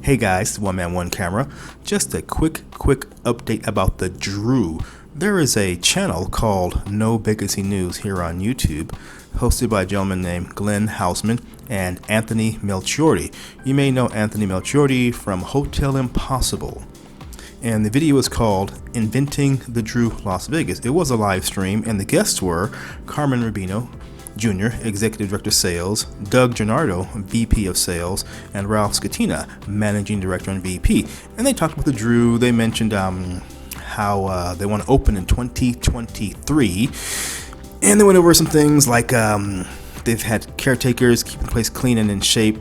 Hey guys, it's OneManOneCamera. Just a quick update about the Drew. There is a channel called No Vacancy News here on YouTube, hosted by a gentleman named Glenn Hausman and Anthony Melchiorti. You may know Anthony Melchiorti from Hotel Impossible. And the video is called Inventing the Drew Las Vegas. It was a live stream, and the guests were Carmen Rubino Jr., Executive Director Sales, Doug Gennardo, VP of Sales, and Ralph Scatina, Managing Director and VP. And they talked about the Drew. They mentioned how they want to open in 2023. And they went over some things like they've had caretakers keeping the place clean and in shape,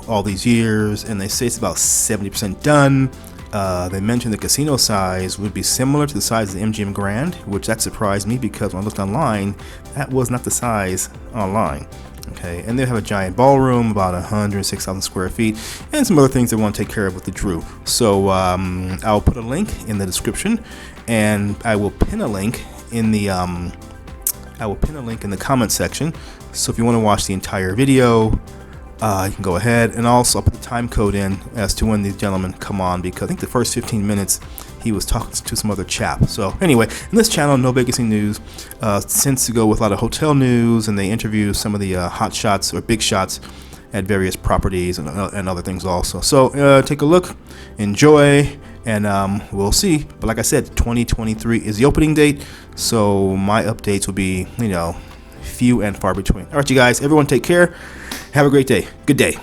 all these years. And they say it's about 70% done. They mentioned the casino size would be similar to the size of the MGM Grand, which that surprised me because when I looked online, that was not the size online. Okay, and they have a giant ballroom, about 106,000 square feet, and some other things they want to take care of with the Drew. So I'll put a link in the description, and I will pin a link in the comment section. So if you want to watch the entire video, you can go ahead, and also I'll put the time code in as to when these gentlemen come on, because I think the first 15 minutes he was talking to some other chap. So anyway, in this channel, No Vacancy News, tends to go with a lot of hotel news, and they interview some of the hot shots or big shots at various properties and other things also. So take a look, enjoy, and we'll see. But like I said, 2023 is the opening date, so my updates will be, few and far between. All right, you guys, everyone take care. Have a great day. Good day.